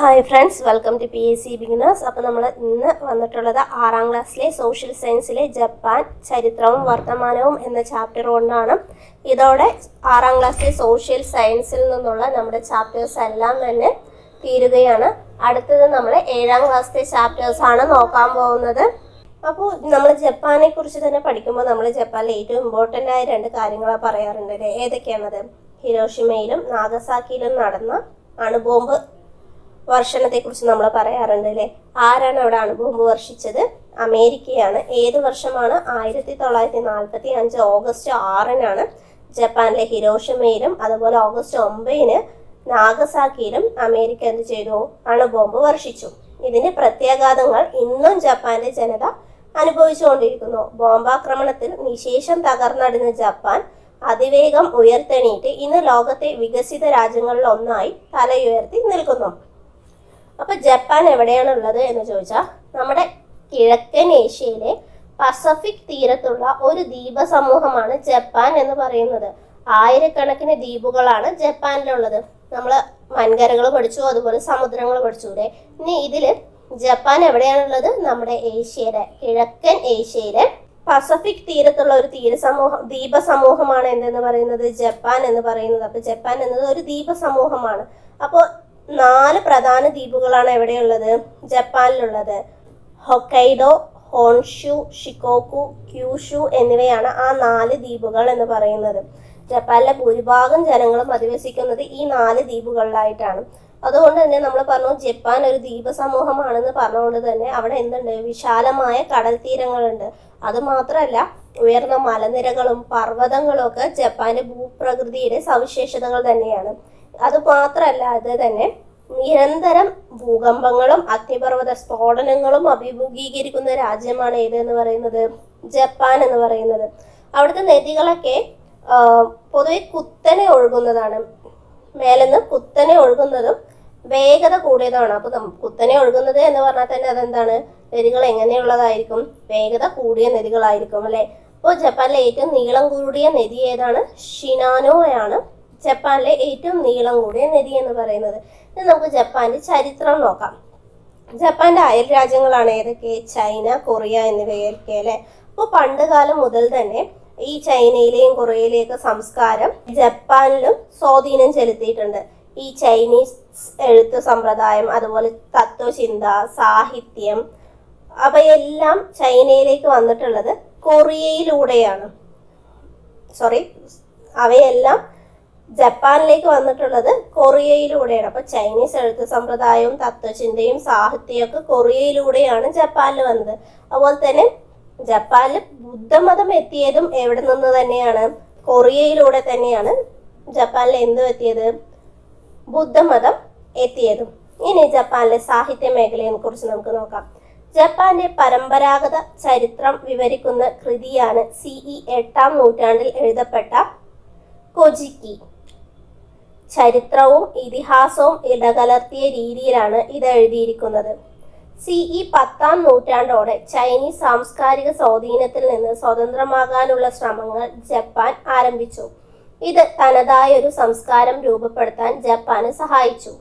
Hi friends, welcome to PSC beginners. അപ്പോൾ നമ്മൾ ഇന്ന് വന്നിട്ടുള്ളത് 6ാം ക്ലാസ്സിലെ സോഷ്യൽ സയൻസിലെ ജപ്പാൻ ചരിത്രവും വർത്തമാനവും എന്ന ചാപ്റ്റർ കൊണ്ടാണ്. ഇതോടെ 6ാം ക്ലാസ്സിലെ സോഷ്യൽ സയൻസിൽ നിന്നുള്ള നമ്മുടെ ചാപ്റ്റേഴ്സ് എല്ലാം തന്നെ തീരുകയാണ്. അടുത്തത് നമ്മൾ 7ാം ക്ലാസ്സിലെ ചാപ്റ്റേഴ്സാണ് നോക്കാൻ പോകുന്നത്. അപ്പോൾ നമ്മൾ ജപ്പാനെ കുറിച്ച് തന്നെ പഠിക്കുമ്പോൾ നമ്മൾ ജപ്പാനിലെ ഏറ്റവും ഇമ്പോർട്ടൻ്റ് ആയ 2 കാര്യങ്ങളാണ് പറയാറുണ്ട് അല്ലേ? ഏതൊക്കെയാണത്? ഹിരോഷിമയിലും നാഗസാക്കിയിലും നടന്ന അണുബോംബ് വർഷണത്തെക്കുറിച്ച് നമ്മൾ പറയാറുണ്ട് അല്ലേ? ആരാണ് അവിടെ അണുബോംബ് വർഷിച്ചത്? അമേരിക്കയാണ്. ഏത് വർഷമാണ്? 1945 ഓഗസ്റ്റ് 6 ജപ്പാനിലെ ഹിരോഷിമയിലും അതുപോലെ ഓഗസ്റ്റ് 9 നാഗസാക്കിയിലും അമേരിക്ക എന്ത് ചെയ്തു? അണുബോംബ് വർഷിച്ചു. ഇതിന്റെ പ്രത്യാഘാതങ്ങൾ ഇന്നും ജപ്പാന്റെ ജനത അനുഭവിച്ചുകൊണ്ടിരിക്കുന്നു. ബോംബാക്രമണത്തിൽ നിശേഷം തകർന്നടിഞ്ഞ ജപ്പാൻ അതിവേഗം ഉയർത്തെണീറ്റ് ഇന്ന് ലോകത്തെ വികസിത രാജ്യങ്ങളിൽ ഒന്നായി തലയുയർത്തി നിൽക്കുന്നു. അപ്പൊ ജപ്പാൻ എവിടെയാണുള്ളത് എന്ന് ചോദിച്ചാൽ നമ്മുടെ കിഴക്കൻ ഏഷ്യയിലെ പസഫിക് തീരത്തുള്ള ഒരു ദ്വീപ സമൂഹമാണ് ജപ്പാൻ എന്ന് പറയുന്നത്. ആയിരക്കണക്കിന് ദ്വീപുകളാണ് ജപ്പാനിലുള്ളത്. നമ്മൾ വൻകരകൾ പഠിച്ചു, അതുപോലെ സമുദ്രങ്ങൾ പഠിച്ചു. ഇനി ഇതില് ജപ്പാൻ എവിടെയാണുള്ളത്? നമ്മുടെ ഏഷ്യയിലെ കിഴക്കൻ ഏഷ്യയിലെ പസഫിക് തീരത്തുള്ള ഒരു ദ്വീപ സമൂഹമാണ് എന്തെന്ന് പറയുന്നത്? ജപ്പാൻ എന്ന് പറയുന്നത്. അപ്പൊ ജപ്പാൻ എന്നത് ഒരു ദ്വീപ സമൂഹമാണ്. അപ്പോൾ 4 പ്രധാന ദ്വീപുകളാണ് എവിടെയുള്ളത്? ജപ്പാനിലുള്ളത്. ഹൊക്കൈഡോ, ഹോൺഷു, ഷിക്കോക്കു, ക്യൂഷു എന്നിവയാണ് ആ 4 ദ്വീപുകൾ എന്ന് പറയുന്നത്. ജപ്പാനിലെ ഭൂരിഭാഗം ജനങ്ങളും അധിവസിക്കുന്നത് ഈ 4 ദ്വീപുകളിലായിട്ടാണ്. അതുകൊണ്ട് തന്നെ നമ്മൾ പറഞ്ഞു ജപ്പാൻ ഒരു ദ്വീപ സമൂഹമാണെന്ന് പറഞ്ഞുകൊണ്ട് തന്നെ അവിടെ എന്തുണ്ട്? വിശാലമായ കടൽ തീരങ്ങളുണ്ട്. അതുമാത്രമല്ല, ഉയർന്ന മലനിരകളും പർവ്വതങ്ങളും ഒക്കെ ജപ്പാന്റെ ഭൂപ്രകൃതിയുടെ സവിശേഷതകൾ തന്നെയാണ്. അതുമാത്രമല്ലാതെ തന്നെ നിരന്തരം ഭൂകമ്പങ്ങളും അഗ്നിപർവ്വത സ്ഫോടനങ്ങളും അഭിമുഖീകരിക്കുന്ന രാജ്യമാണ് ഏതെന്ന് പറയുന്നത്? ജപ്പാൻ എന്ന് പറയുന്നത്. അവിടുത്തെ നദികളൊക്കെ പൊതുവെ കുത്തനെ ഒഴുകുന്നതാണ്. മേലെന്ന് കുത്തനെ ഒഴുകുന്നതും വേഗത കൂടിയതാണ്. അപ്പൊ കുത്തനെ ഒഴുകുന്നത് എന്ന് പറഞ്ഞാൽ തന്നെ അതെന്താണ്? നദികൾ എങ്ങനെയുള്ളതായിരിക്കും? വേഗത കൂടിയ നദികളായിരിക്കും അല്ലെ? അപ്പോൾ ജപ്പാനിലെ ഏറ്റവും നീളം കൂടിയ നദി ഏതാണ്? ഷിനാനോയാണ് ജപ്പാനിലെ ഏറ്റവും നീളം കൂടിയ നദി എന്ന് പറയുന്നത്. ഇനി നമുക്ക് ജപ്പാന്റെ ചരിത്രം നോക്കാം. ജപ്പാന്റെ അയൽ രാജ്യങ്ങളാണ് ഏതൊക്കെ? ചൈന, കൊറിയ എന്നിവയൊക്കെ അല്ലെ? അപ്പോൾ പണ്ട് കാലം മുതൽ തന്നെ ഈ ചൈനയിലെയും കൊറിയയിലെയൊക്കെ സംസ്കാരം ജപ്പാനിലും സ്വാധീനം ചെലുത്തിയിട്ടുണ്ട്. ഈ ചൈനീസ് എഴുത്ത് സമ്പ്രദായം, അതുപോലെ തത്വചിന്ത, സാഹിത്യം, അവയെല്ലാം ചൈനയിലേക്ക് വന്നിട്ടുള്ളത് കൊറിയയിലൂടെയാണ്. അവയെല്ലാം ജപ്പാനിലേക്ക് വന്നിട്ടുള്ളത് കൊറിയയിലൂടെയാണ്. അപ്പൊ ചൈനീസ് എഴുത്ത് സമ്പ്രദായവും തത്വചിന്തയും സാഹിത്യവും ഒക്കെ കൊറിയയിലൂടെയാണ് ജപ്പാനിൽ വന്നത്. അതുപോലെ തന്നെ ജപ്പാനിൽ ബുദ്ധമതം എത്തിയതും എവിടെ നിന്ന് തന്നെയാണ്? കൊറിയയിലൂടെ തന്നെയാണ് ജപ്പാനിൽ എന്ത് എത്തിയത്? ബുദ്ധമതം എത്തിയതും. ഇനി ജപ്പാനിലെ സാഹിത്യ മേഖലയെ കുറിച്ച് നമുക്ക് നോക്കാം. ജപ്പാന്റെ പരമ്പരാഗത ചരിത്രം വിവരിക്കുന്ന കൃതിയാണ് CE 8ാം നൂറ്റാണ്ടിൽ എഴുതപ്പെട്ട കൊജിക്കി. ചരിത്രവും ഇതിഹാസവും ഇടകലർത്തിയ രീതിയിലാണ് ഇത് എഴുതിയിരിക്കുന്നത്. CE 10ാം നൂറ്റാണ്ടോടെ ചൈനീസ് സാംസ്കാരിക സ്വാധീനത്തിൽ നിന്ന് സ്വതന്ത്രമാകാനുള്ള ശ്രമങ്ങൾ ജപ്പാൻ ആരംഭിച്ചു. ഇത് തനതായ ഒരു സംസ്കാരം രൂപപ്പെടുത്താൻ ജപ്പാന് സഹായിച്ചു.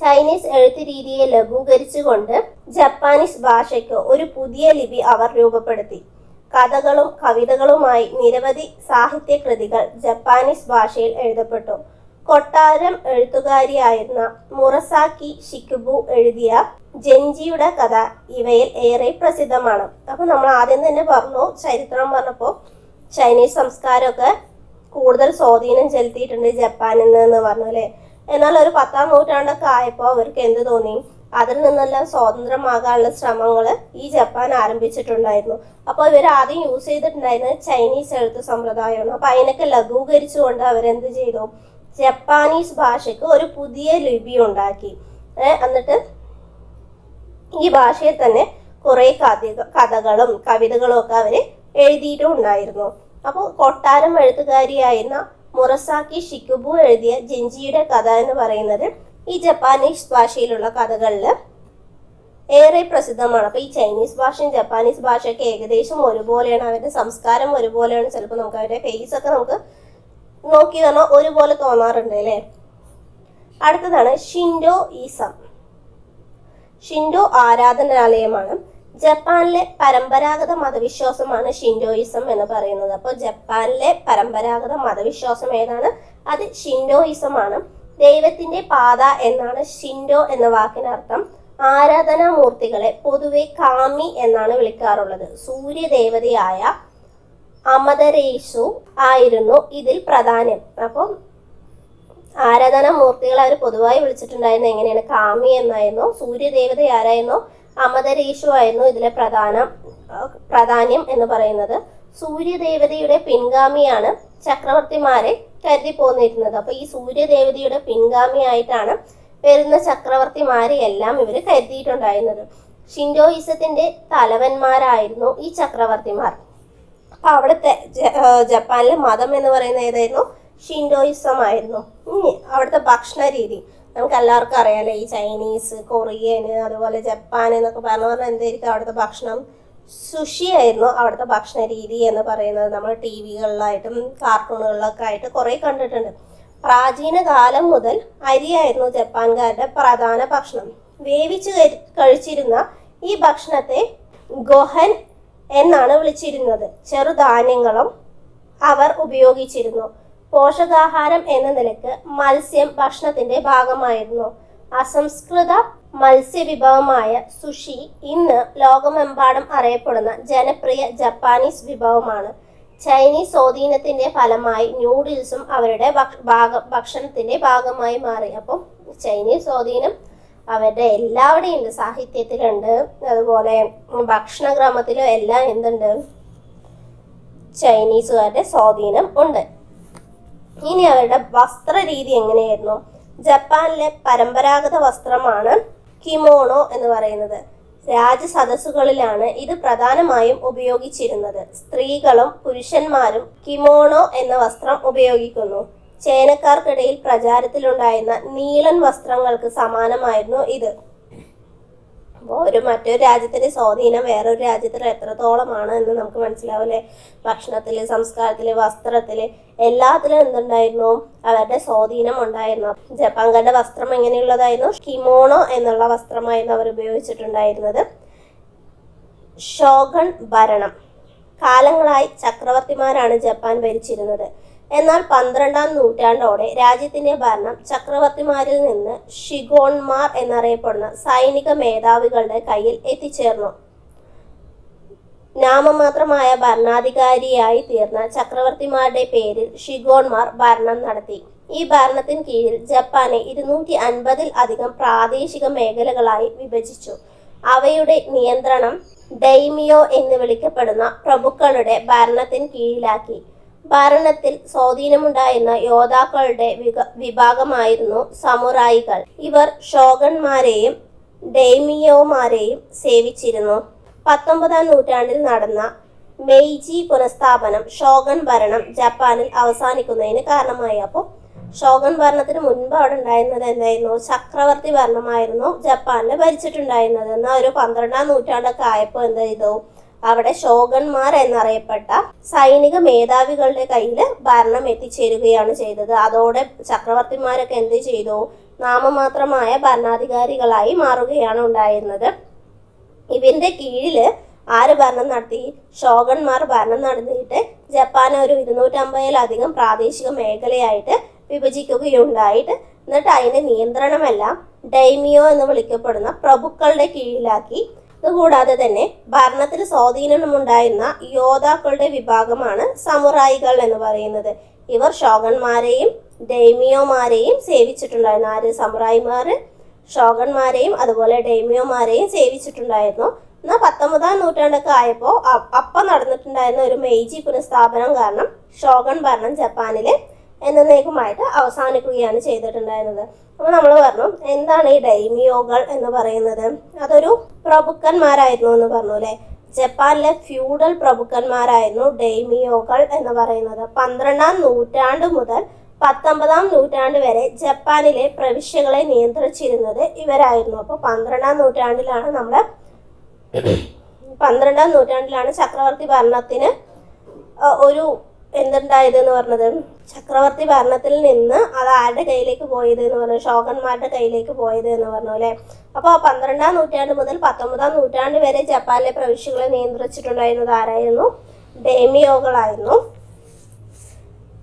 ചൈനീസ് എഴുത്ത് രീതിയെ ലഘൂകരിച്ചുകൊണ്ട് ജപ്പാനീസ് ഭാഷയ്ക്ക് ഒരു പുതിയ ലിപി അവർ രൂപപ്പെടുത്തി. കഥകളും കവിതകളുമായി നിരവധി സാഹിത്യ കൃതികൾ ജപ്പാനീസ് ഭാഷയിൽ എഴുതപ്പെട്ടു. കൊട്ടാരം എഴുത്തുകാരിയായിരുന്ന മുറസാക്കി ഷിക്കുബു എഴുതിയ ജെൻജിയുടെ കഥ ഇവയിൽ ഏറെ പ്രസിദ്ധമാണ്. അപ്പൊ നമ്മൾ ആദ്യം തന്നെ പറഞ്ഞു, ചരിത്രം പറഞ്ഞപ്പോൾ ചൈനീസ് സംസ്കാരമൊക്കെ കൂടുതൽ സ്വാധീനം ചെലുത്തിയിട്ടുണ്ട് ജപ്പാനിൽ നിന്ന് പറഞ്ഞു അല്ലെ? എന്നാൽ ഒരു 10ാം നൂറ്റാണ്ടൊക്കെ ആയപ്പോൾ അവർക്ക് എന്ത് തോന്നി? അതിൽ നിന്നെല്ലാം സ്വതന്ത്രമാകാനുള്ള ശ്രമങ്ങൾ ഈ ജപ്പാൻ ആരംഭിച്ചിട്ടുണ്ടായിരുന്നു. അപ്പോൾ ഇവർ ആദ്യം യൂസ് ചെയ്തിട്ടുണ്ടായിരുന്നത് ചൈനീസ് എഴുത്ത് സമ്പ്രദായമാണ്. അപ്പൊ അതിനൊക്കെ ലഘൂകരിച്ചുകൊണ്ട് അവരെന്ത് ചെയ്തു? ജപ്പാനീസ് ഭാഷയ്ക്ക് ഒരു പുതിയ ലിപി ഉണ്ടാക്കി. എന്നിട്ട് ഈ ഭാഷയിൽ തന്നെ കുറെ കഥകളും കവിതകളും ഒക്കെ അവര് എഴുതിയിട്ടും ഉണ്ടായിരുന്നു. അപ്പോൾ കൊട്ടാരം എഴുത്തുകാരിയായിരുന്ന മുറസാക്കി ഷിക്കുബു എഴുതിയ ജെൻജിയുടെ കഥ എന്ന് പറയുന്നത് ഈ ജപ്പാനീസ് ഭാഷയിലുള്ള കഥകളിൽ ഏറെ പ്രസിദ്ധമാണ്. അപ്പൊ ഈ ചൈനീസ് ഭാഷയും ജപ്പാനീസ് ഭാഷയൊക്കെ ഏകദേശം ഒരുപോലെയാണ്. അവരുടെ സംസ്കാരം ഒരുപോലെയാണ്. ചിലപ്പോൾ നമുക്ക് അവരുടെ ഫേസ് ഒക്കെ നമുക്ക് നോക്കി പറഞ്ഞാൽ ഒരുപോലെ തോന്നാറുണ്ട് അല്ലേ? അടുത്തതാണ് ഷിൻഡോയിസം. ഷിൻഡോ ആരാധനാലയമാണ്. ജപ്പാനിലെ പരമ്പരാഗത മതവിശ്വാസമാണ് ഷിൻഡോയിസം എന്ന് പറയുന്നത്. അപ്പോൾ ജപ്പാനിലെ പരമ്പരാഗത മതവിശ്വാസം ഏതാണ്? അത് ഷിൻഡോയിസം ആണ്. ദൈവത്തിന്റെ പാത എന്നാണ് ഷിൻഡോ എന്ന വാക്കിനർത്ഥം. ആരാധനാമൂർത്തികളെ പൊതുവെ കാമി എന്നാണ് വിളിക്കാറുള്ളത്. സൂര്യദേവതയായ അമദരേഷു ആയിരുന്നു ഇതിൽ പ്രധാനം. അപ്പം ആരാധനാമൂർത്തികളെ അവർ പൊതുവായി വിളിച്ചിട്ടുണ്ടായിരുന്നത് എങ്ങനെയാണ്? കാമി എന്നായിരുന്നു. സൂര്യദേവത ആരായിരുന്നു? അമദരേഷു ആയിരുന്നു ഇതിലെ പ്രാധാന്യം എന്ന് പറയുന്നത്. സൂര്യദേവതയുടെ പിൻഗാമിയാണ് ചക്രവർത്തിമാരെ കരുതി പോന്നിരുന്നത്. അപ്പൊ ഈ സൂര്യദേവതയുടെ പിൻഗാമിയായിട്ടാണ് വരുന്ന ചക്രവർത്തിമാരെ എല്ലാം ഇവർ കരുതിയിട്ടുണ്ടായിരുന്നത്. ഷിൻഡോയിസത്തിന്റെ തലവന്മാരായിരുന്നു ഈ ചക്രവർത്തിമാർ. അപ്പൊ അവിടുത്തെ ജപ്പാനിലെ മതം എന്ന് പറയുന്നത് ഏതായിരുന്നു? ഷിൻഡോയിസം ആയിരുന്നു. അവിടുത്തെ ഭക്ഷണ രീതി നമുക്ക് എല്ലാവർക്കും അറിയാലോ. ഈ ചൈനീസ്, കൊറിയന്, അതുപോലെ ജപ്പാൻ എന്നൊക്കെ പറഞ്ഞാൽ എന്തായിരിക്കും അവിടുത്തെ ഭക്ഷണം? സുഷി ആയിരുന്നു അവിടുത്തെ ഭക്ഷണ രീതി എന്ന് പറയുന്നത്. നമ്മൾ ടി വികളിലായിട്ടും കാർട്ടൂണുകളിലൊക്കെ ആയിട്ട് കുറേ കണ്ടിട്ടുണ്ട്. പ്രാചീന കാലം മുതൽ അരിയായിരുന്നു ജപ്പാൻകാരുടെ പ്രധാന ഭക്ഷണം. വേവിച്ച് കഴിച്ചിരുന്ന ഈ ഭക്ഷണത്തെ ഗൊഹൻ എന്നാണ് വിളിച്ചിരുന്നത്. ചെറുധാന്യങ്ങളും അവർ ഉപയോഗിച്ചിരുന്നു. പോഷകാഹാരം എന്ന നിലയ്ക്ക് മത്സ്യം ഭക്ഷണത്തിന്റെ ഭാഗമായിരുന്നു. അസംസ്കൃത മത്സ്യവിഭവമായ സുഷി ഇന്ന് ലോകമെമ്പാടും അറിയപ്പെടുന്ന ജനപ്രിയ ജപ്പാനീസ് വിഭവമാണ്. ചൈനീസ് സ്വാധീനത്തിന്റെ ഫലമായി ന്യൂഡിൽസും അവരുടെ ഭക്ഷണത്തിന്റെ ഭാഗമായി മാറി. അപ്പം ചൈനീസ് സ്വാധീനം അവരുടെ എല്ലാവിടെയും ഉണ്ട്. സാഹിത്യത്തിലുണ്ട്, അതുപോലെ ഭക്ഷണക്രമത്തിലും എല്ലാം എന്തുണ്ട്? ചൈനീസുകാരുടെ സ്വാധീനം ഉണ്ട്. ഇനി അവരുടെ വസ്ത്ര രീതി എങ്ങനെയായിരുന്നു? ജപ്പാനിലെ പരമ്പരാഗത വസ്ത്രമാണ് കിമോണോ എന്ന് പറയുന്നത്. രാജസദസ്സുകളിലാണ് ഇത് പ്രധാനമായും ഉപയോഗിച്ചിരുന്നത്. സ്ത്രീകളും പുരുഷന്മാരും കിമോണോ എന്ന വസ്ത്രം ഉപയോഗിക്കുന്നു. ചേനക്കാർക്കിടയിൽ പ്രചാരത്തിലുണ്ടായിരുന്ന നീളൻ വസ്ത്രങ്ങൾക്ക് സമാനമായിരുന്നു ഇത്. അപ്പോൾ മറ്റൊരു രാജ്യത്തിന്റെ സ്വാധീനം വേറൊരു രാജ്യത്തിൽ എത്രത്തോളമാണ് എന്ന് നമുക്ക് മനസ്സിലാവില്ലേ? ഭക്ഷണത്തില്, സംസ്കാരത്തില്, വസ്ത്രത്തില്, എല്ലാത്തിലും എന്തുണ്ടായിരുന്നു? അവരുടെ സ്വാധീനം ഉണ്ടായിരുന്നു. ജപ്പാൻകാരുടെ വസ്ത്രം എങ്ങനെയുള്ളതായിരുന്നു? കിമോണോ എന്നുള്ള വസ്ത്രമായിരുന്നു അവർ ഉപയോഗിച്ചിട്ടുണ്ടായിരുന്നത്. ഷോഗൺ ഭരണം. കാലങ്ങളായി ചക്രവർത്തിമാരാണ് ജപ്പാൻ ഭരിച്ചിരുന്നത്. എന്നാൽ 12-ാം നൂറ്റാണ്ടോടെ രാജ്യത്തിന്റെ ഭരണം ചക്രവർത്തിമാരിൽ നിന്ന് ഷിഗോൺമാർ എന്നറിയപ്പെടുന്ന സൈനിക മേധാവികളുടെ കയ്യിൽ എത്തിച്ചേർന്നു. നാമമാത്രമായ ഭരണാധികാരിയായി തീർന്ന ചക്രവർത്തിമാരുടെ പേരിൽ ഷിഗോൺമാർ ഭരണം നടത്തി. ഈ ഭരണത്തിന് കീഴിൽ ജപ്പാനെ 250-ൽ അധികം പ്രാദേശിക മേഖലകളായി വിഭജിച്ചു. അവയുടെ നിയന്ത്രണം ഡൈമിയോ എന്ന് വിളിക്കപ്പെടുന്ന പ്രഭുക്കളുടെ ഭരണത്തിന് കീഴിലാക്കി. ഭരണത്തിൽ സ്വാധീനമുണ്ടായിരുന്ന യോദ്ധാക്കളുടെ വിഭാഗമായിരുന്നു സമുറായികൾ. ഇവർ ഷോഗന്മാരെയും ഡൈമിയോമാരെയും സേവിച്ചിരുന്നു. 19-ാം നൂറ്റാണ്ടിൽ നടന്ന മെയ്ജി പുനഃസ്ഥാപനം ഷോഗൺ ഭരണം ജപ്പാനിൽ അവസാനിക്കുന്നതിന് കാരണമായി. അപ്പോൾ ഷോഗൺ ഭരണത്തിന് മുൻപ് അവിടെ ഉണ്ടായിരുന്നത് എന്തായിരുന്നു? ചക്രവർത്തി ഭരണമായിരുന്നു ജപ്പാനിൽ ഭരിച്ചിട്ടുണ്ടായിരുന്നത്. എന്നാൽ ഒരു 12-ാം നൂറ്റാണ്ടൊക്കെ ആയപ്പോൾ എന്ത് ചെയ്തു? അവിടെ ഷോഗന്മാർ എന്നറിയപ്പെട്ട സൈനിക മേധാവികളുടെ കയ്യിൽ ഭരണം എത്തിച്ചേരുകയാണ് ചെയ്തത്. അതോടെ ചക്രവർത്തിമാരൊക്കെ എന്ത് ചെയ്തു? നാമമാത്രമായ ഭരണാധികാരികളായി മാറുകയാണ് ഉണ്ടായിരുന്നത്. ഇവന്റെ കീഴില് ആര് ഭരണം നടത്തി? ഷോഗന്മാർ ഭരണം നടത്തിയിട്ട് ജപ്പാനെ ഒരു 250-ലധികം പ്രാദേശിക മേഖലയായിട്ട് വിഭജിക്കുകയുണ്ടായിട്ട്, എന്നിട്ട് അതിന്റെ നിയന്ത്രണമെല്ലാം ഡൈമിയോ എന്ന് വിളിക്കപ്പെടുന്ന പ്രഭുക്കളുടെ കീഴിലാക്കി. ഇതുകൂടാതെ തന്നെ ഭരണത്തിൽ സ്വാധീനമുണ്ടായിരുന്ന യോദ്ധാക്കളുടെ വിഭാഗമാണ് സമുറായികൾ എന്ന് പറയുന്നത്. ഇവർ ഷോഗന്മാരെയും ഡൈമിയോമാരെയും സേവിച്ചിട്ടുണ്ടായിരുന്നു. ആര്? സമുറായിമാർ ഷോഗന്മാരെയും അതുപോലെ ഡൈമിയോമാരെയും സേവിച്ചിട്ടുണ്ടായിരുന്നു. എന്നാൽ 19-ാം നൂറ്റാണ്ടൊക്കെ ആയപ്പോൾ അപ്പം നടന്നിട്ടുണ്ടായിരുന്ന ഒരു മെയ്ജി പുനഃസ്ഥാപനം കാരണം ഷോഗൺ ഭരണം ജപ്പാനിലെ എന്നേക്കുമായിട്ട് അവസാനിക്കുകയാണ് ചെയ്തിട്ടുണ്ടായിരുന്നത്. അപ്പോൾ നമ്മൾ പറഞ്ഞു, എന്താണ് ഈ ഡൈമിയോകൾ എന്ന് പറയുന്നത്? അതൊരു പ്രഭുക്കന്മാരായിരുന്നു എന്ന് പറഞ്ഞു അല്ലേ? ജപ്പാനിലെ ഫ്യൂഡൽ പ്രഭുക്കന്മാരായിരുന്നു ഡൈമിയോകൾ എന്ന് പറയുന്നത്. 12-ാം നൂറ്റാണ്ട് മുതൽ 19-ാം നൂറ്റാണ്ട് വരെ ജപ്പാനിലെ പ്രവിശ്യകളെ നിയന്ത്രിച്ചിരുന്നത് ഇവരായിരുന്നു. അപ്പോൾ 12-ാം നൂറ്റാണ്ടിലാണ് ചക്രവർത്തി ഭരണത്തിന് ഒരു എന്തുണ്ടായത് എന്ന് പറഞ്ഞത്, ചക്രവർത്തി ഭരണത്തിൽ നിന്ന് അത് ആരുടെ കയ്യിലേക്ക് പോയത് എന്ന് പറഞ്ഞു, ഷോഗന്മാരുടെ കയ്യിലേക്ക് പോയത് എന്ന് പറഞ്ഞു അല്ലേ. അപ്പോൾ 12-ാം നൂറ്റാണ്ട് മുതൽ 19-ാം നൂറ്റാണ്ട് വരെ ജപ്പാനിലെ പ്രവിശ്യകളെ നിയന്ത്രിച്ചിട്ടുണ്ടായിരുന്നത് ആരായിരുന്നു? ഡേമിയോകളായിരുന്നു.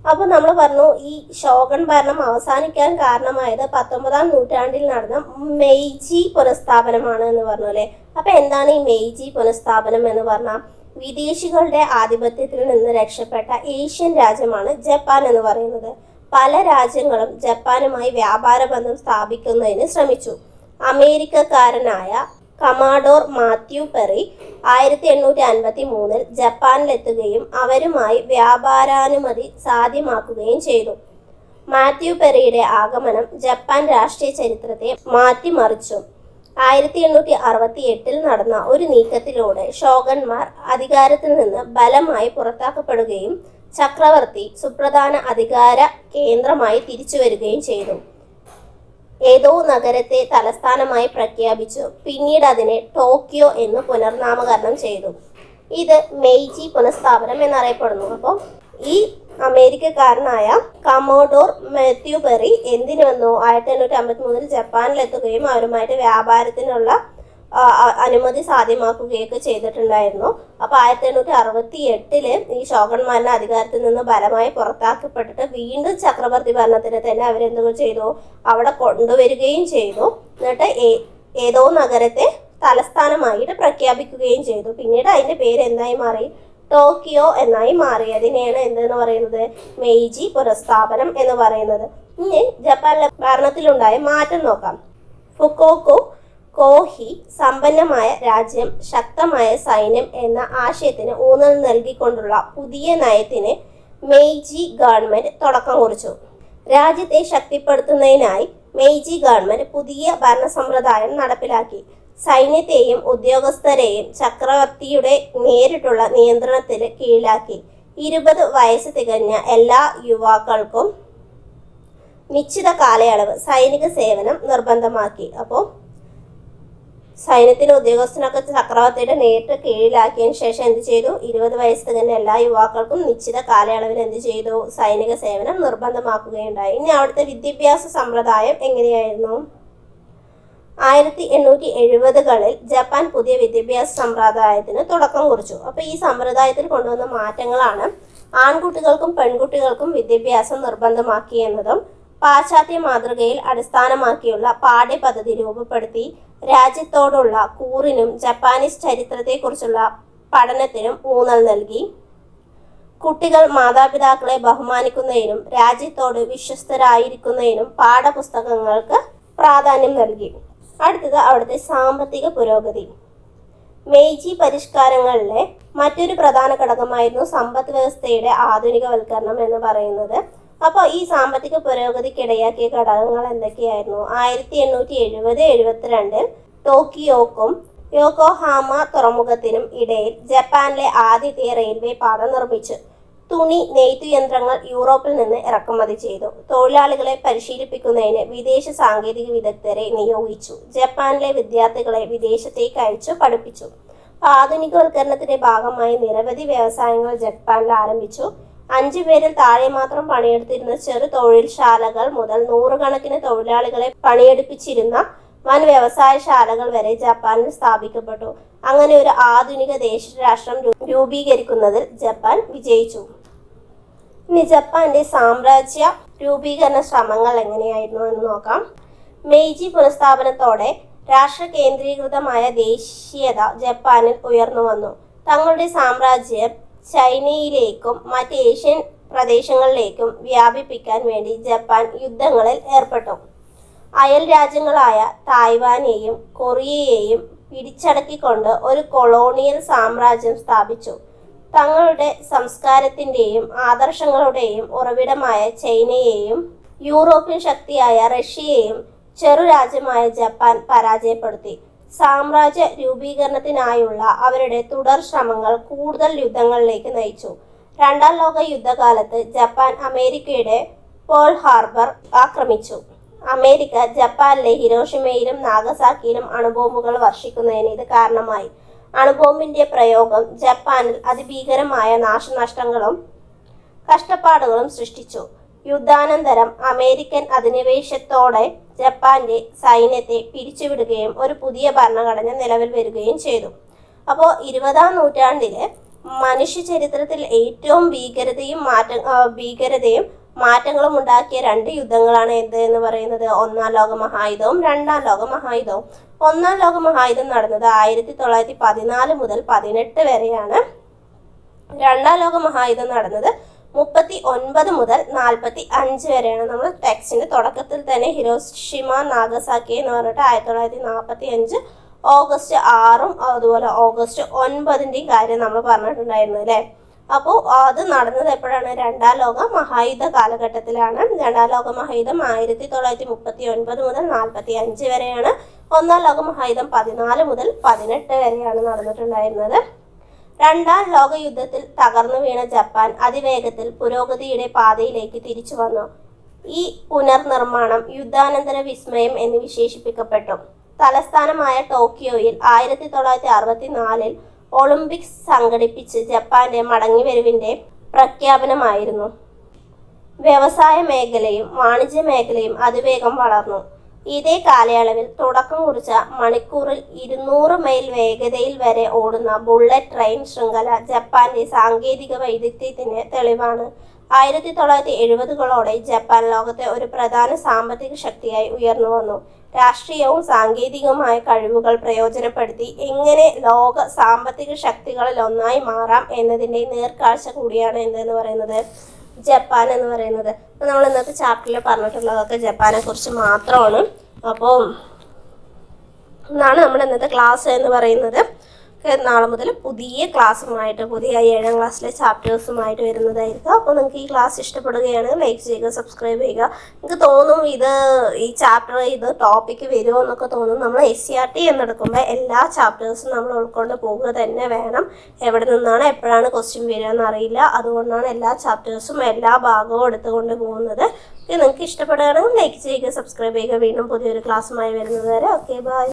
അപ്പോൾ നമ്മൾ പറഞ്ഞു ഈ ഷോഗൻ ഭരണം അവസാനിക്കാൻ കാരണമായത് 19-ാം നൂറ്റാണ്ടിൽ നടന്ന മെയ്ജി പുനഃസ്ഥാപനമാണ് എന്ന് പറഞ്ഞു അല്ലേ. അപ്പോൾ എന്താണ് ഈ മെയ്ജി പുനഃസ്ഥാപനം എന്ന് പറഞ്ഞാൽ, വിദേശികളുടെ ആധിപത്യത്തിൽ നിന്ന് രക്ഷപ്പെട്ട ഏഷ്യൻ രാജ്യമാണ് ജപ്പാൻ എന്ന് പറയുന്നത്. പല രാജ്യങ്ങളും ജപ്പാനുമായി വ്യാപാര ബന്ധം സ്ഥാപിക്കുന്നതിന് ശ്രമിച്ചു. അമേരിക്കക്കാരനായ കമാഡോർ മാത്യു പെറി 1853 ജപ്പാനിലെത്തുകയും അവരുമായി വ്യാപാരാനുമതി സാധ്യമാക്കുകയും ചെയ്തു. മാത്യു പെറിയുടെ ആഗമനം ജപ്പാൻ രാഷ്ട്രീയ ചരിത്രത്തെ മാറ്റിമറിച്ചു. 1868 നടന്ന ഒരു നീക്കത്തിലൂടെ ഷോഗന്മാർ അധികാരത്തിൽ നിന്ന് ബലമായി പുറത്താക്കപ്പെടുകയും ചക്രവർത്തി സുപ്രധാന അധികാര കേന്ദ്രമായി തിരിച്ചു വരികയും ചെയ്തു. ഏതോ നഗരത്തെ തലസ്ഥാനമായി പ്രഖ്യാപിച്ചു. പിന്നീട് അതിനെ ടോക്കിയോ എന്ന് പുനർനാമകരണം ചെയ്തു. ഇത് മെയ്ജി പുനഃസ്ഥാപനം എന്നറിയപ്പെടുന്നു. അപ്പോൾ ഈ അമേരിക്കക്കാരനായ കമോഡോർ മാത്യു പെറി എന്തിനു വന്നു? 1853 ജപ്പാനിലെത്തുകയും അവരുമായിട്ട് വ്യാപാരത്തിനുള്ള അനുമതി സാധ്യമാക്കുകയൊക്കെ ചെയ്തിട്ടുണ്ടായിരുന്നു. അപ്പോൾ 1868 ഈ ഷോഗന്മാരുടെ അധികാരത്തിൽ നിന്ന് ബലമായി പുറത്താക്കപ്പെട്ടിട്ട് വീണ്ടും ചക്രവർത്തി ഭരണത്തിന് തന്നെ അവരെന്തു ചെയ്തു? അവിടെ കൊണ്ടുവരികയും ചെയ്തു. എന്നിട്ട് ഏതോ നഗരത്തെ തലസ്ഥാനമായിട്ട് പ്രഖ്യാപിക്കുകയും ചെയ്തു. പിന്നീട് അതിൻ്റെ പേര് എന്തായി മാറി? ടോക്കിയോ എന്നായി മാറി. അതിനെയാണ് എന്തെന്ന് പറയുന്നത്? മെയ്ജി പുനഃസ്ഥാപനം എന്ന് പറയുന്നത്. ഇനി ജപ്പാനിലെ ഭരണത്തിലുണ്ടായ മാറ്റം നോക്കാം. ഫുക്കോക്കു കോഹി സമ്പന്നമായ രാജ്യം, ശക്തമായ സൈന്യം എന്ന ആശയത്തിന് ഊന്നൽ നൽകിക്കൊണ്ടുള്ള പുതിയ നയത്തിന് മെയ്ജി ഗവൺമെന്റ് തുടക്കം കുറിച്ചു. രാജ്യത്തെ ശക്തിപ്പെടുത്തുന്നതിനായി മെയ്ജി ഗവൺമെന്റ് പുതിയ ഭരണസമ്പ്രദായം നടപ്പിലാക്കി. സൈന്യത്തെയും ഉദ്യോഗസ്ഥരെയും ചക്രവർത്തിയുടെ നേരിട്ടുള്ള നിയന്ത്രണത്തിന് കീഴിലാക്കി. 20 വയസ്സ് തികഞ്ഞ എല്ലാ യുവാക്കൾക്കും നിശ്ചിത കാലയളവ് സൈനിക സേവനം നിർബന്ധമാക്കി. അപ്പോൾ സൈന്യത്തിന് ഉദ്യോഗസ്ഥനൊക്കെ ചക്രവർത്തിയുടെ നേരിട്ട് കീഴിലാക്കിയതിനു ശേഷം എന്ത് ചെയ്തു? 20 വയസ്സ് തികഞ്ഞ എല്ലാ യുവാക്കൾക്കും നിശ്ചിത കാലയളവിൽ എന്ത് ചെയ്തു? സൈനിക സേവനം നിർബന്ധമാക്കുകയുണ്ടായി. ഇനി അവിടുത്തെ വിദ്യാഭ്യാസ സമ്പ്രദായം എങ്ങനെയായിരുന്നു? 1870-കളിൽ ജപ്പാൻ പുതിയ വിദ്യാഭ്യാസ സമ്പ്രദായത്തിന് തുടക്കം കുറിച്ചു. അപ്പോൾ ഈ സമ്പ്രദായത്തിൽ കൊണ്ടുവന്ന മാറ്റങ്ങളാണ് ആൺകുട്ടികൾക്കും പെൺകുട്ടികൾക്കും വിദ്യാഭ്യാസം നിർബന്ധമാക്കി എന്നതും, പാശ്ചാത്യ മാതൃകയിൽ അടിസ്ഥാനമാക്കിയുള്ള പാഠ്യപദ്ധതി രൂപപ്പെടുത്തി രാജ്യത്തോടുള്ള കൂറിനും ജപ്പാനീസ് ചരിത്രത്തെക്കുറിച്ചുള്ള പഠനത്തിനും ഊന്നൽ നൽകി. കുട്ടികൾ മാതാപിതാക്കളെ ബഹുമാനിക്കുന്നതിനും രാജ്യത്തോട് വിശ്വസ്തരായിരിക്കുന്നതിനും പാഠപുസ്തകങ്ങൾക്ക് പ്രാധാന്യം നൽകി. അടുത്തത് അവിടുത്തെ സാമ്പത്തിക പുരോഗതി. മെയ്ജി പരിഷ്കാരങ്ങളിലെ മറ്റൊരു പ്രധാന ഘടകമായിരുന്നു സമ്പദ് വ്യവസ്ഥയുടെ ആധുനികവൽക്കരണം എന്ന് പറയുന്നത്. അപ്പോൾ ഈ സാമ്പത്തിക പുരോഗതിക്കിടയാക്കിയ ഘടകങ്ങൾ എന്തൊക്കെയായിരുന്നു? 1870-72 ടോക്കിയോക്കും യോക്കോഹാമ തുറമുഖത്തിനും ഇടയിൽ ജപ്പാനിലെ ആദ്യത്തെ റെയിൽവേ പാത നിർമ്മിച്ചു. തുണി, നെയ്ത്തുയന്ത്രങ്ങൾ യൂറോപ്പിൽ നിന്ന് ഇറക്കുമതി ചെയ്തു. തൊഴിലാളികളെ പരിശീലിപ്പിക്കുന്നതിന് വിദേശ സാങ്കേതിക വിദഗ്ധരെ നിയോഗിച്ചു. ജപ്പാനിലെ വിദ്യാർത്ഥികളെ വിദേശത്തേക്ക് അയച്ചു പഠിപ്പിച്ചു. ആധുനികവൽക്കരണത്തിന്റെ ഭാഗമായി നിരവധി വ്യവസായങ്ങൾ ജപ്പാനിൽ ആരംഭിച്ചു. 5 പേരിൽ താഴെ മാത്രം പണിയെടുത്തിരുന്ന ചെറു തൊഴിൽശാലകൾ മുതൽ 100 കണക്കിന് തൊഴിലാളികളെ പണിയെടുപ്പിച്ചിരുന്ന വൻ വ്യവസായശാലകൾ വരെ ജപ്പാനിൽ സ്ഥാപിക്കപ്പെട്ടു. അങ്ങനെ ഒരു ആധുനിക ദേശരാഷ്ട്രം രൂപീകരിക്കുന്നതിൽ ജപ്പാൻ വിജയിച്ചു. ഇനി ജപ്പാന്റെ സാമ്രാജ്യ രൂപീകരണ ശ്രമങ്ങൾ എങ്ങനെയായിരുന്നു എന്ന് നോക്കാം. മെയ്ജി പുനഃസ്ഥാപനത്തോടെ രാഷ്ട്ര കേന്ദ്രീകൃതമായ ദേശീയത ജപ്പാനിൽ ഉയർന്നു വന്നു. തങ്ങളുടെ സാമ്രാജ്യം ചൈനയിലേക്കും മറ്റ് ഏഷ്യൻ പ്രദേശങ്ങളിലേക്കും വ്യാപിപ്പിക്കാൻ വേണ്ടി ജപ്പാൻ യുദ്ധങ്ങളിൽ ഏർപ്പെട്ടു. അയൽ രാജ്യങ്ങളായ തായ്വാനെയും കൊറിയയെയും പിടിച്ചടക്കിക്കൊണ്ട് ഒരു കൊളോണിയൽ സാമ്രാജ്യം സ്ഥാപിച്ചു. തങ്ങളുടെ സംസ്കാരത്തിൻ്റെയും ആദർശങ്ങളുടെയും ഉറവിടമായ ചൈനയെയും യൂറോപ്യൻ ശക്തിയായ റഷ്യയെയും ചെറുരാജ്യമായ ജപ്പാൻ പരാജയപ്പെടുത്തി. സാമ്രാജ്യ രൂപീകരണത്തിനായുള്ള അവരുടെ തുടർ ശ്രമങ്ങൾ കൂടുതൽ യുദ്ധങ്ങളിലേക്ക് നയിച്ചു. 2ാം ലോക യുദ്ധകാലത്ത് ജപ്പാൻ അമേരിക്കയുടെ പേൾ ഹാർബർ ആക്രമിച്ചു. അമേരിക്ക ജപ്പാനിലെ ഹിരോഷിമയിലും നാഗസാക്കിയിലും അണുബോംബുകൾ വർഷിക്കുന്നതിന് ഇത് കാരണമായി. അണുബോംബിന്റെ പ്രയോഗം ജപ്പാനിൽ അതിഭീകരമായ നാശനഷ്ടങ്ങളും കഷ്ടപ്പാടുകളും സൃഷ്ടിച്ചു. യുദ്ധാനന്തരം അമേരിക്കൻ അധിനിവേശത്തോടെ ജപ്പാന്റെ സൈന്യത്തെ പിരിച്ചുവിടുകയും ഒരു പുതിയ ഭരണഘടന നിലവിൽ വരികയും ചെയ്തു. അപ്പോൾ 20-ാം നൂറ്റാണ്ടില് മനുഷ്യ ചരിത്രത്തിൽ ഏറ്റവും ഭീകരതയും മാറ്റങ്ങളും ഉണ്ടാക്കിയ 2 യുദ്ധങ്ങളാണ് എന്ത് എന്ന് പറയുന്നത്? 1-ാം ലോക മഹായുദ്ധവും 2-ാം ലോക മഹായുദ്ധവും. 1-ാം ലോക മഹായുദ്ധം നടന്നത് 1914 മുതൽ 18 വരെയാണ്. 2-ാം ലോക മഹായുദ്ധം നടന്നത് 39 മുതൽ 45 വരെയാണ്. നമ്മൾ ടെക്സ്റ്റിന്റെ തുടക്കത്തിൽ തന്നെ ഹിരോഷിമ നാഗസാക്കി എന്ന് പറഞ്ഞിട്ട് 1945 ഓഗസ്റ്റ് 6 അതുപോലെ ഓഗസ്റ്റ് 9 കാര്യം നമ്മൾ പറഞ്ഞിട്ടുണ്ടായിരുന്നു അല്ലേ. അപ്പോൾ അത് നടന്നത് എപ്പോഴാണ്? 2-ാം ലോക മഹായുദ്ധ കാലഘട്ടത്തിലാണ്. 2-ാം ലോക മഹായുദ്ധം 1939 മുതൽ 45 വരെയാണ്. 1-ാം ലോക മഹായുദ്ധം 14 മുതൽ 18 വരെയാണ് നടന്നിട്ടുണ്ടായിരുന്നത്. 2-ാം ലോക യുദ്ധത്തിൽ തകർന്നു വീണ ജപ്പാൻ അതിവേഗത്തിൽ പുരോഗതിയുടെ പാതയിലേക്ക് തിരിച്ചു വന്നു. ഈ പുനർനിർമ്മാണം യുദ്ധാനന്തര വിസ്മയം എന്ന് വിശേഷിപ്പിക്കപ്പെട്ടു. തലസ്ഥാനമായ ടോക്കിയോയിൽ 1964 ഒളിമ്പിക്സ് സംഘടിപ്പിച്ച് ജപ്പാന്റെ മടങ്ങിവരവിന്റെ പ്രഖ്യാപനമായിരുന്നു. വ്യവസായ മേഖലയും വാണിജ്യ മേഖലയും അതിവേഗം വളർന്നു. ഇതേ കാലയളവിൽ തുടക്കം കുറിച്ച മണിക്കൂറിൽ 200 മൈൽ വേഗതയിൽ വരെ ഓടുന്ന ബുള്ളറ്റ് ട്രെയിൻ ശൃംഖല ജപ്പാന്റെ സാങ്കേതിക വൈദഗ്ധ്യത്തിന് തെളിവാണ്. 1970കളോടെ ജപ്പാൻ ലോകത്തെ ഒരു പ്രധാന സാമ്പത്തിക ശക്തിയായി ഉയർന്നു വന്നു. രാഷ്ട്രീയവും സാങ്കേതികവുമായ കഴിവുകൾ പ്രയോജനപ്പെടുത്തി എങ്ങനെ ലോക സാമ്പത്തിക ശക്തികളിൽ ഒന്നായി മാറാം എന്നതിൻ്റെ നേർക്കാഴ്ച കൂടിയാണ് എന്തെന്ന് പറയുന്നത്? ജപ്പാൻ എന്ന് പറയുന്നത്. അപ്പോൾ നമ്മൾ ഇന്നത്തെ ചാപ്റ്ററിൽ പറഞ്ഞിട്ടുള്ളതൊക്കെ ജപ്പാനെ കുറിച്ച് മാത്രമാണ്. അപ്പോൾ ഇന്നാണ് നമ്മൾ ഇന്നത്തെ ക്ലാസ് എന്ന് പറയുന്നത്. നാളെ മുതൽ പുതിയ ക്ലാസ്സുമായിട്ട് പുതിയ 7ാം ക്ലാസ്സിലെ ചാപ്റ്റേഴ്സുമായിട്ട് വരുന്നതായിരിക്കും. അപ്പോൾ നിങ്ങൾക്ക് ഈ ക്ലാസ് ഇഷ്ടപ്പെടുകയാണെങ്കിൽ ലൈക്ക് ചെയ്യുക, സബ്സ്ക്രൈബ് ചെയ്യുക. നിങ്ങൾക്ക് തോന്നും ഈ ചാപ്റ്റർ ടോപ്പിക്ക് വരുമോ എന്നൊക്കെ തോന്നും. നമ്മൾ SCERT എന്നെടുക്കുമ്പോൾ എല്ലാ ചാപ്റ്റേഴ്സും നമ്മൾ ഉൾക്കൊണ്ട് പോവുക തന്നെ വേണം. എവിടെ നിന്നാണ് എപ്പോഴാണ് ക്വസ്റ്റ്യൻ വരിക എന്നറിയില്ല. അതുകൊണ്ടാണ് എല്ലാ ചാപ്റ്റേഴ്സും എല്ലാ ഭാഗവും എടുത്തുകൊണ്ട് പോകുന്നത്. നിങ്ങൾക്ക് ഇഷ്ടപ്പെടുകയാണെങ്കിൽ ലൈക്ക് ചെയ്യുക, സബ്സ്ക്രൈബ് ചെയ്യുക. വീണ്ടും പുതിയൊരു ക്ലാസ്സുമായി വരുന്നത് വരെ ഓക്കെ ബൈ.